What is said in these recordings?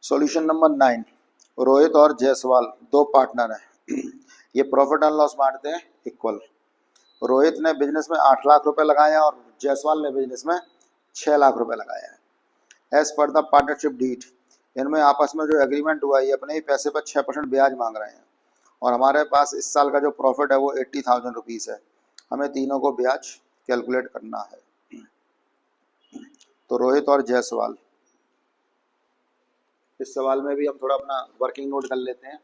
Solution number 9, Rohit और जायसवाल दो partner हैं। ये प्रॉफिट एंड लॉस बांटते हैं इक्वल। रोहित ने बिजनेस में 8 लाख रुपए लगाया और जायसवाल ने बिजनेस में 6 लाख रुपए लगाया है। As per the partnership deed, इनमें आपस में जो एग्रीमेंट हुआ है, अपने ही पैसे पर 6% ब्याज मांग रहे हैं और हमारे पास इस साल का जो प्रॉफिट है वो 80,000 रुपीज़ है। हमें तीनों को ब्याज कैलकुलेट करना है। तो रोहित और जायसवाल, इस सवाल में भी हम थोड़ा अपना वर्किंग नोट कर लेते हैं।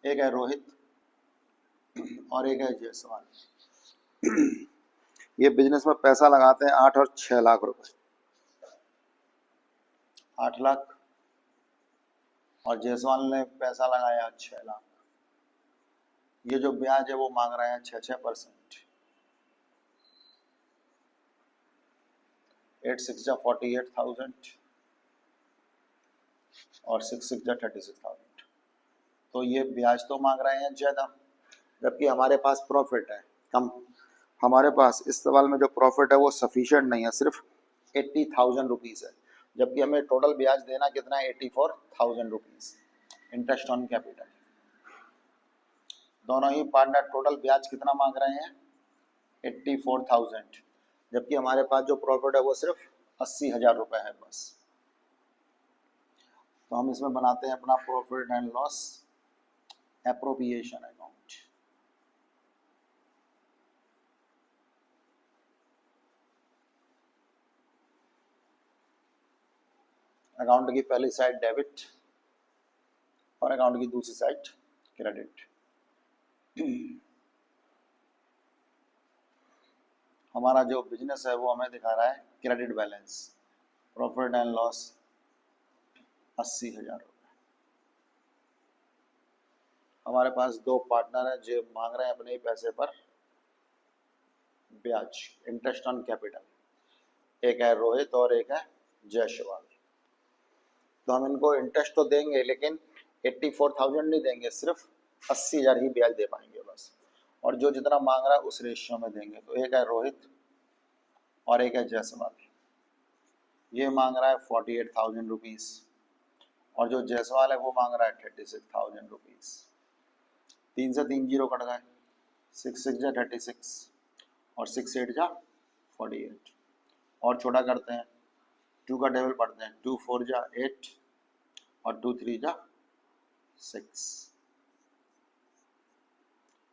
एक है रोहित और एक है जायसवाल। ये बिजनेस में पैसा लगाते हैं 8 और 6 लाख रुपए। 8 लाख और जायसवाल ने पैसा लगाया 6 लाख। ये जो ब्याज है वो मांग रहे हैं 6%। 8 6 जा 48,000 और 6 6 जा 36,000। तो ये ब्याज तो मांग रहे हैं ज़्यादा, जबकि हमारे पास प्रॉफिट है कम। हमारे पास इस सवाल में जो प्रॉफिट है वो सफिशिएंट नहीं है, सिर्फ 80,000 रुपीज़ है, जबकि हमें टोटल ब्याज देना कितना है 84,000 रुपीज़ इंटरेस्ट ऑन कैपिटल। दोनों ही पार्टनर टोटल ब्याज कितना मांग रहे हैं 84,000, जबकि हमारे पास जो प्रॉफिट है वो सिर्फ 80,000 रुपये है बस। तो हम इसमें बनाते हैं अपना profit and loss appropriation account. Account की पहली साइड डेबिट और अकाउंट की दूसरी साइड क्रेडिट। हमारा जो बिजनेस है वो हमें दिखा रहा है credit balance, profit and loss 80,000 रुपये। हमारे पास दो पार्टनर हैं जो मांग रहे हैं अपने ही पैसे पर ब्याज, इंटरेस्ट ऑन कैपिटल। एक है रोहित और एक है जायसवाल। तो हम इनको इंटरेस्ट तो देंगे लेकिन 84,000 नहीं देंगे, सिर्फ 80,000 ही ब्याज दे पाएंगे बस। और जो जितना मांग रहा है उस रेशियो में देंगे। तो एक है रोहित और एक है जायसवाल। ये मांग रहा है 48,000 रुपीज़ और जो जायसवाल है वो मांग रहा है 36,000 रुपीज़। 3 से 3 जीरो कट गए, 6 6 जा 36 और 6 8 जा 48। और छोटा करते हैं, 2 का टेबल पढ़ते हैं, 2 4 जा 8 और 2 3 जा 6।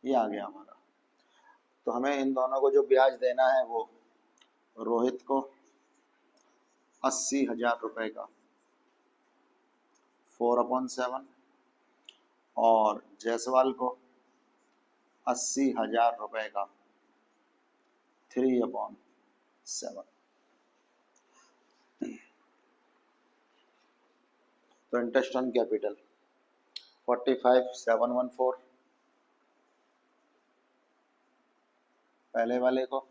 ये आ गया हमारा। तो हमें इन दोनों को जो ब्याज देना है वो रोहित को 80,000 रुपये का 4/7 और जायसवाल को 80,000 रुपये का 3/7। तो इंटरेस्ट ऑन कैपिटल 45,714 पहले वाले को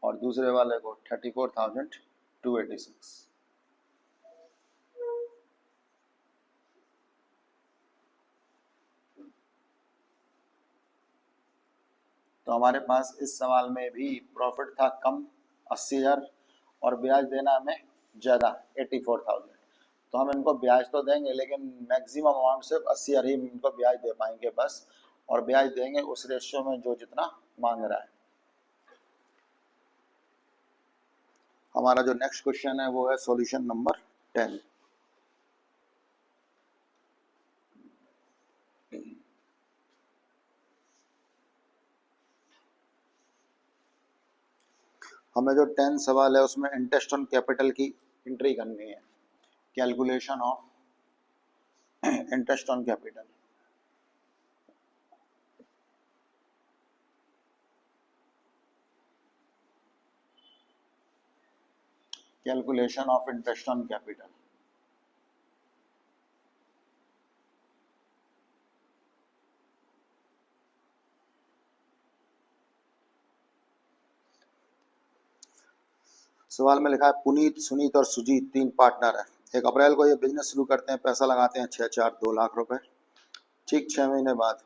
और दूसरे वाले को 34,286। तो हमारे पास इस सवाल में भी प्रॉफिट था कम 80,000 और ब्याज देना हमें ज़्यादा 84,000। तो हम इनको ब्याज तो देंगे लेकिन मैक्सिमम अमाउंट सिर्फ 80,000 ही इनको ब्याज दे पाएंगे बस, और ब्याज देंगे उस रेशियो में जो जितना मांग रहा है। हमारा जो नेक्स्ट क्वेश्चन है वो है सॉल्यूशन नंबर 10। हमें जो 10 सवाल है उसमें इंटरेस्ट ऑन कैपिटल की एंट्री करनी है, calculation of interest on capital. Calculation of interest on capital. सवाल में लिखा है पुनीत, सुनीत और सुजीत 3 पार्टनर हैं। 1 अप्रैल को ये बिजनेस शुरू करते हैं, पैसा लगाते हैं 6 4 2 लाख रुपए। ठीक 6 महीने बाद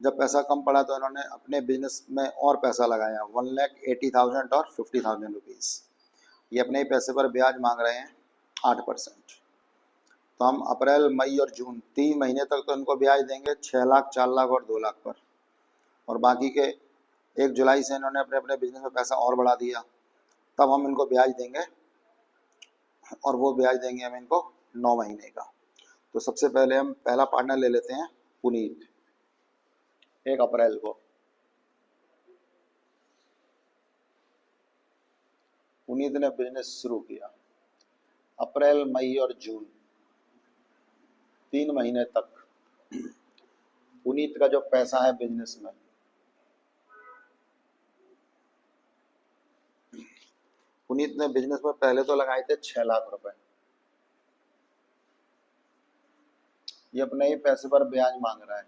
जब पैसा कम पड़ा तो इन्होंने अपने बिजनेस में और पैसा लगाया 1,80,000 और 50,000 रुपीज़। ये अपने ही पैसे पर ब्याज मांग रहे हैं 8%। तो हम अप्रैल मई और जून 3 महीने तक तो इनको ब्याज देंगे 6 लाख, 4 लाख और 2 लाख पर, और बाकी के 1 जुलाई से इन्होंने अपने अपने बिजनेस में पैसा और बढ़ा दिया, तब हम इनको ब्याज देंगे, और वो ब्याज देंगे हम इनको 9 महीने का। तो सबसे पहले हम पहला पार्टनर ले लेते हैं पुनीत, 1 अप्रैल को। पुनीत ने बिजनेस शुरू किया अप्रैल मई और जून 3 महीने तक। पुनीत का जो पैसा है बिजनेस में, पुनीत ने बिजनेस में पहले तो लगाए थे 6 लाख रुपए। ये अपने ही पैसे पर ब्याज मांग रहा है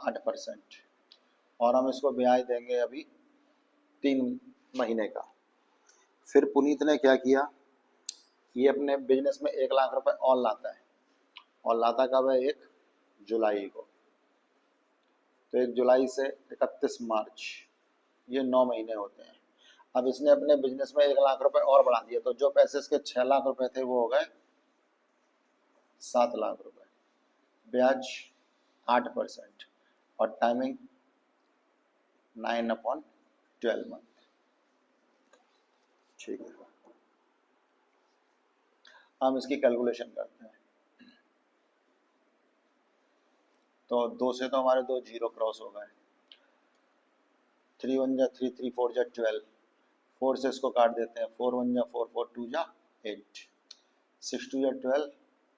8%, और हम इसको ब्याज देंगे अभी 3 महीने का। फिर पुनीत ने क्या किया, ये अपने बिजनेस में 1 लाख रुपए और लाता है, और लाता कब है, 1 जुलाई को। तो 1 जुलाई से 31 मार्च, ये 9 महीने होते हैं। अब इसने अपने बिजनेस में 1 लाख रुपए और बढ़ा दिया, तो जो पैसे इसके 6 लाख रुपए थे वो हो गए 7 लाख रुपए, ब्याज 8%, और टाइमिंग 9/12 मंथ। ठीक है, हम इसकी कैलकुलेशन करते हैं। तो 2 से तो हमारे 2 जीरो क्रॉस हो गए, 3 1 जा 3, 3 4 जा 12, 4 से इसको काट देते हैं, 4 1 जा 4, 4 2 जा 8, 6 2 जा 12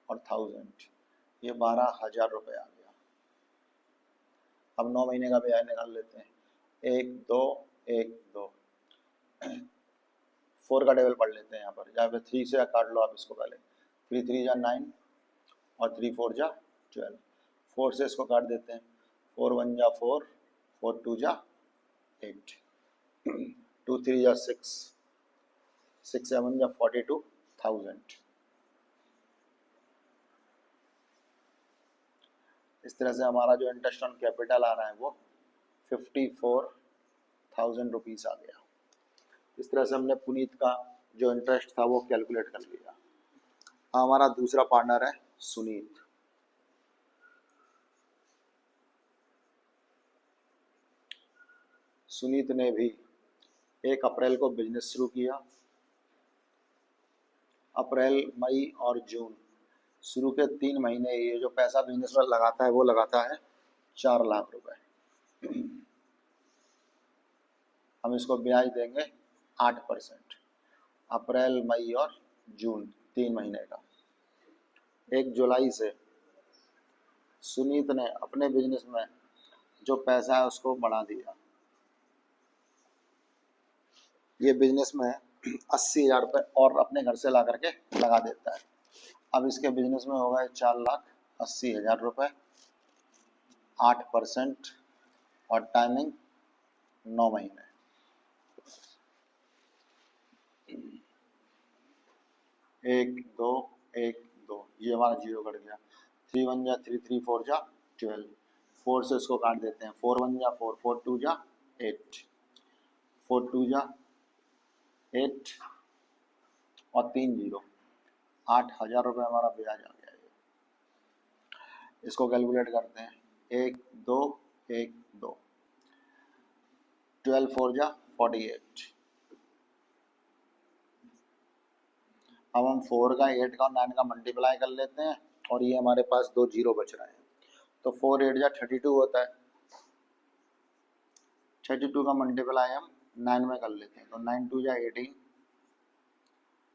और 1000, ये 12,000 रुपये आ गया। अब 9 महीने का ब्याज निकाल लेते हैं, 1 2 1 2, 4 का टेबल पढ़ लेते हैं यहाँ पर, जहाँ पे 3 से काट लो आप इसको पहले, 3 3 जा 9 और 3 4 जा 12, 4 से इसको काट देते हैं, 4 1 जा 4, 4 2 जा 8, 2 3 जा 6, 6 7 जा 42,000। इस तरह से हमारा जो इंटरेस्ट ऑन कैपिटल आ रहा है वो 54,000 रुपीज़ आ गया। इस तरह से हमने पुनीत का जो इंटरेस्ट था वो कैलकुलेट कर लिया। हमारा दूसरा पार्टनर है सुनीत। सुनीत ने भी 1 अप्रैल को बिजनेस शुरू किया। अप्रैल मई और जून शुरू के 3 महीने ये जो पैसा बिजनेस में लगाता है वो लगाता है 4 लाख रुपए। हम इसको ब्याज देंगे 8%, अप्रैल मई और जून 3 महीने का। 1 जुलाई से सुनीत ने अपने बिजनेस में जो पैसा है उसको बढ़ा दिया। ये बिजनेस में 80,000 रुपये और अपने घर से ला करके लगा देता है। अब इसके बिजनेस में होगा 4,80,000 रुपये, 8% और टाइमिंग 9 महीने। एक दो एक दो, ये हमारा जीरो कट गया। 3 1 जा 3, 3 4 जा 12, 4 से इसको काट देते हैं, 4 1 जा 4, 4 2 जा 8, 4 2 जा 8 और 3 जीरो, 8,000 रुपये हमारा ब्याज आ गया। इसको कैलकुलेट करते हैं, 1 2 1 2, 12 4 जा 48। अब हम 4 का 8 का और 9 का मल्टीप्लाई कर लेते हैं, और ये हमारे पास 2 जीरो बच रहे हैं। तो 4 8 जा 32 होता है, 32 का मल्टीप्लाई हम 9 में कर लेते हैं, तो 9 2 जा 18,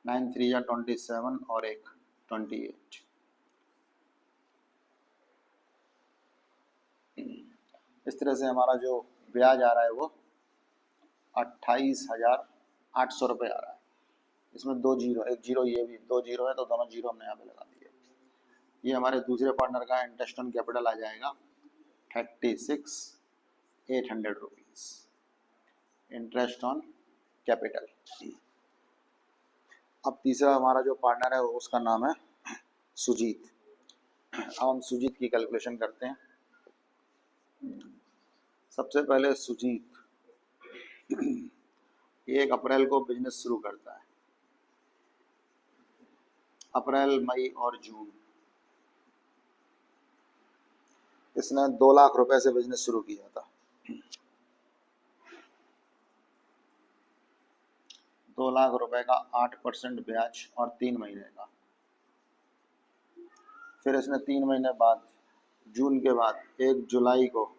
9 3 जा 27 और 1 28। इस तरह से हमारा जो ब्याज आ रहा है वो 28,800 रुपये आ रहा है। इसमें 2 जीरो, 1 जीरो ये भी, 2 जीरो है तो दोनों जीरो हमने यहाँ पे लगा दिए। ये हमारे दूसरे पार्टनर का इंटरेस्ट ऑन कैपिटल आ जाएगा 36,800 रुपीज़, इंटरेस्ट ऑन कैपिटल। अब तीसरा हमारा जो पार्टनर है उसका नाम है सुजीत। अब हम सुजीत की कैलकुलेशन करते हैं। सबसे पहले सुजीत 1 अप्रैल को बिजनेस शुरू करता है। अप्रैल मई और जून इसने 2 लाख रुपए से बिजनेस शुरू किया था। 2 लाख रुपए का 8% ब्याज और 3 महीने का। फिर इसने 3 महीने बाद, जून के बाद 1 जुलाई को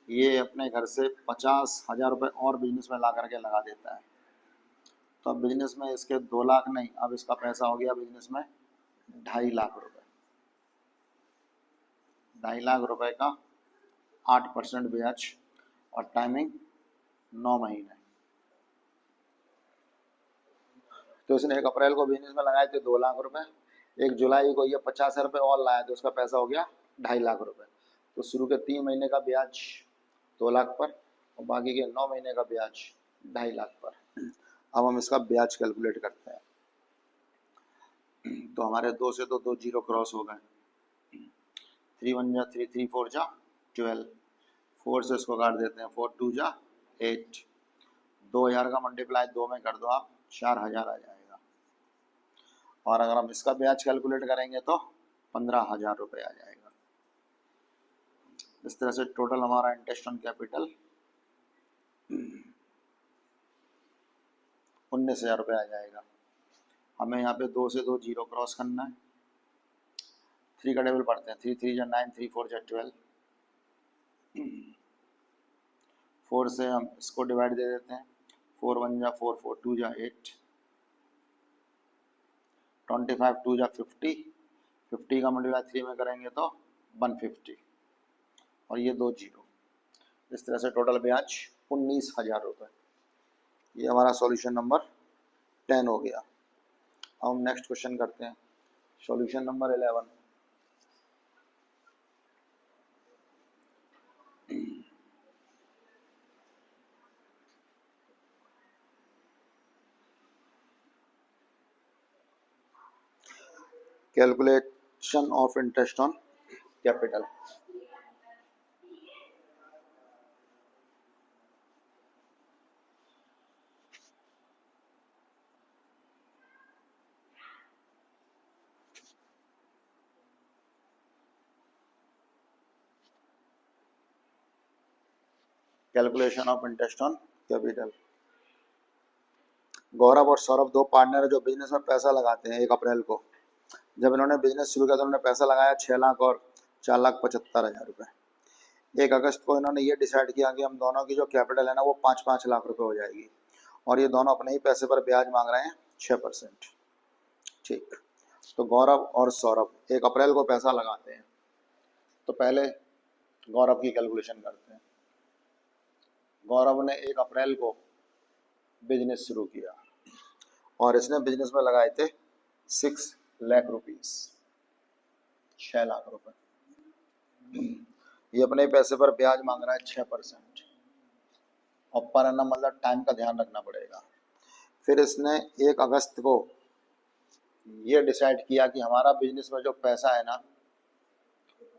ये अपने घर से 50,000 रुपये और बिजनेस में ला करके लगा देता है। तो अब बिजनेस में इसके 2 लाख नहीं, अब इसका पैसा हो गया बिजनेस में 2.5 लाख रुपए। 2.5 लाख रुपए का 8% ब्याज और टाइमिंग 9 महीने। तो इसने 1 अप्रैल को बिजनेस में लगाए थे 2 लाख रुपए, 1 जुलाई को ये 50,000 रुपये और लाया तो उसका पैसा हो गया 2.5 लाख रुपए। तो शुरू के 3 महीने का ब्याज 2 लाख पर और बाकी के 9 महीने का ब्याज 2.5 लाख पर। अब हम इसका ब्याज कैलकुलेट करते हैं। तो हमारे 2 से तो 2 जीरो क्रॉस हो गए। 3 1 जा 3, 3 4 जा 12, 4 से इसको काट देते हैं, 4 2 जा 8, 2,000 का मल्टीप्लाई 2 में कर दो आप, 4,000 आ जाएगा। और अगर हम इसका ब्याज कैलकुलेट करेंगे तो 15,000 रुपये आ जाएगा। इस तरह से टोटल हमारा इंटरेस्ट ऑन कैपिटल 19,000 रुपये आ जाएगा। हमें यहाँ पे 2 से 2 जीरो क्रॉस करना है। 3 का टेबल पढ़ते हैं, 3 3 जा 9, 3 4 जा 12, 4 से हम इसको डिवाइड दे देते हैं, 4 1 जा 4, 4 2 जा 8, 25 2 जा 50, 50 का मल्टीप्लाई 3 में करेंगे तो 150 और ये 2 जीरो। इस तरह से टोटल ब्याज 19,000 रुपये। ये हमारा सॉल्यूशन नंबर 10 हो गया। अब हम नेक्स्ट क्वेश्चन करते हैं, solution number 11। Calculation of interest on capital. Calculation of interest on capital. Gaurav और सौरभ 2 पार्टनर है जो बिजनेस में पैसा लगाते हैं 1 अप्रैल को। जब इन्होंने बिजनेस शुरू किया तो उन्होंने पैसा लगाया 6 लाख और 4,75,000 रुपये। 1 अगस्त को इन्होंने ये डिसाइड किया कि हम दोनों की जो कैपिटल है ना वो 5-5 लाख रुपए हो जाएगी और ये दोनों अपने ही पैसे पर ब्याज मांग रहे हैं 6%। ठीक, तो गौरव और सौरभ 1 अप्रैल को पैसा लगाते हैं। तो पहले गौरव की कैलकुलेशन करते हैं। गौरव ने 1 अप्रैल को बिजनेस शुरू किया और इसने बिजनेस में लगाए थे 6 लाख रुपीस, 6 लाख रुपए। ये अपने पैसे पर ब्याज मांग रहा है 6% और पर अन्नम मतलब टाइम का ध्यान रखना पड़ेगा। फिर इसने 1 अगस्त को ये डिसाइड किया कि हमारा बिजनेस में जो पैसा है ना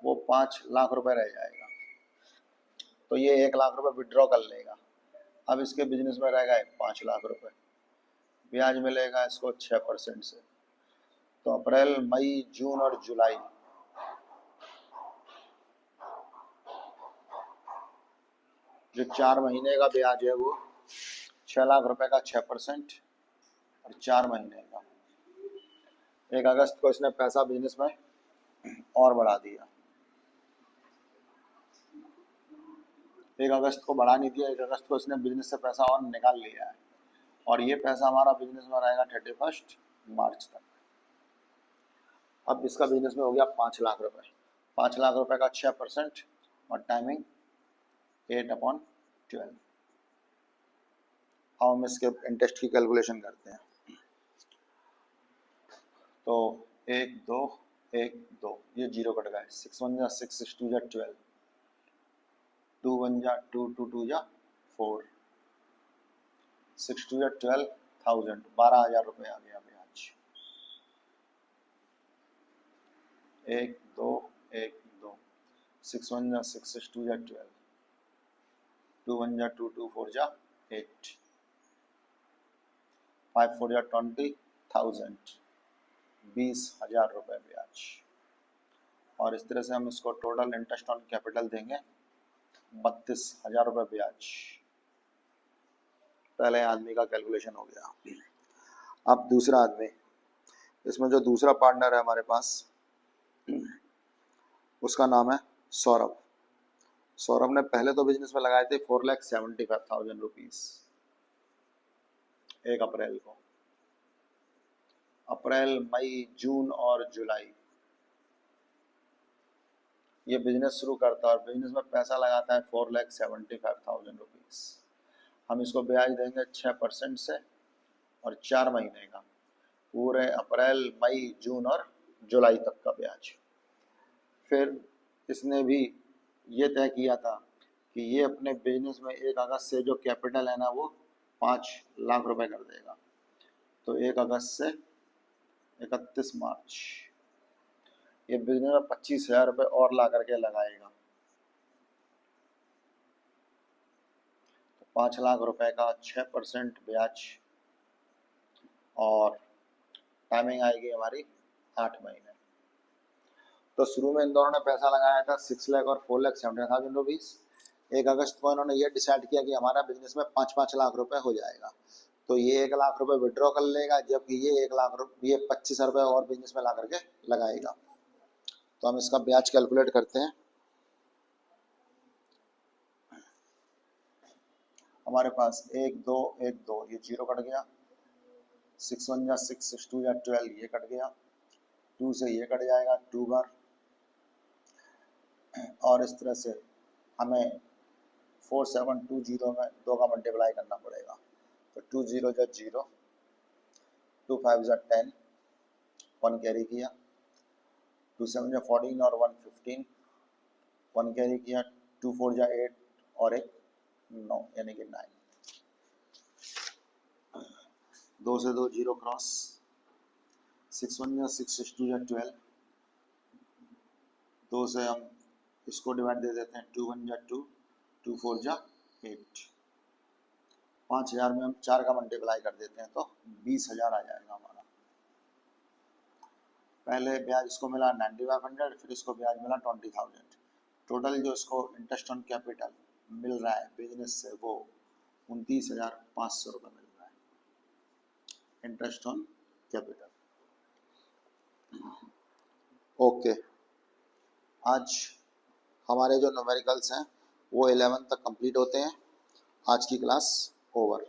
वो 5 लाख रुपए रह जाएगा, तो ये 1 लाख रुपए विड्रॉ कर लेगा। अब इसके बिजनेस में रहेगा 5 लाख रुपए, ब्याज मिलेगा इसको 6% से। तो अप्रैल मई जून और जुलाई जो 4 महीने का ब्याज है वो 6 लाख रुपए का 6% और 4 महीने का। 1 अगस्त को इसने पैसा बिजनेस में और बढ़ा दिया। 1 अगस्त को बढ़ा नहीं दिया, 1 अगस्त को इसने बिजनेस से पैसा और निकाल लिया है और ये पैसा हमारा बिजनेस में रहेगा 31 मार्च तक। अब इसका बिजनेस में हो गया 5 लाख रुपए, 5 लाख रुपए का 6% और टाइमिंग 8/12। अब हम इसके इंटरेस्ट की कैलकुलेशन करते हैं। तो 1 2 1 2 ये जीरो कट गए, 6 1 जा 6, 6 2 जा 12, 2 1 जा 2, 2 2 जा 4, 6 2 जा 12,000, 12,000 रुपये आ गया ब्याज। 1 2 1 2, 6 1 जा 6, 6 2 जा 12, 2 1 जा 2, 2 4 जा 8, 5 4 जा 20,000, 20,000 रुपये ब्याज। और इस तरह से हम इसको टोटल इंटरेस्ट ऑन कैपिटल देंगे 32,000 रुपये ब्याज। पहले आदमी का कैलकुलेशन हो गया। अब दूसरा आदमी, इसमें जो दूसरा पार्टनर है हमारे पास, उसका नाम है सौरभ। सौरभ ने पहले तो बिजनेस में लगाए थे 4,75,000 रुपीज 1 अप्रैल को। अप्रैल, मई, जून और जुलाई ये बिजनेस शुरू करता है और बिजनेस में पैसा लगाता है 4,75,000 रुपीज। हम इसको ब्याज देंगे 6% से और 4 महीने का, पूरे अप्रैल, मई, जून और जुलाई तक का ब्याज। फिर इसने भी ये तय किया था कि ये अपने बिजनेस में 1 अगस्त से जो कैपिटल है ना वो 5 लाख रुपए कर देगा। तो 1 अगस्त से 31 मार्च ये बिजनेस में 25,000 रुपये और ला करके लगाएगा। तो 5 लाख रुपए का 6% ब्याज और टाइमिंग आएगी हमारी 8 महीने। तो शुरू में इन दोनों ने पैसा लगाया था 6 लाख और 4,70,000 रुपीज। 1 अगस्त को इन्होंने ये डिसाइड किया कि हमारा बिजनेस में 5-5 लाख रुपए हो जाएगा। तो ये 1 लाख रुपए विड्रॉ कर लेगा, जबकि ये 1 लाख रुपये, ये 25,000 रुपये और बिजनेस में ला करके लगाएगा। तो हम इसका ब्याज कैलकुलेट करते हैं। हमारे पास 1 2 1 2 ये 0 कट गया, 6 1 जा 6 6 2 जा 12 ये कट गया, 2 से ये कट जाएगा 2 बार, और इस तरह से हमें 4720 में 2 का मल्टीप्लाई करना पड़ेगा। तो 2 0 जा 0, 2 5 जा 10, 1 कैरी किया, 2 7 जा 14 और 1 15, 1 कैरी किया, 2 4 जा 8 और 1 9 यानी कि 9। 2 से 2 0 क्रॉस, 6 1 जा 6 6 2 जा 12, 2 से हम इसको डिवाइड दे देते हैं, 2 1 जा 2, 2 4 जा 8। 5,000 में हम 4 का मल्टीप्लाई कर देते हैं तो 20,000 आ जाएगा हमारा। पहले ब्याज इसको मिला 9,500, फिर इसको ब्याज मिला 20,000। टोटल जो इसको इंटरेस्ट ऑन कैपिटल मिल रहा है बिजनेस से वो 29,500 रुपये मिल रहा है इंटरेस्ट ऑन कैपिटल। ओके, आज हमारे जो न्यूमेरिकल्स हैं वो 11 तक कंप्लीट होते हैं। आज की क्लास ओवर।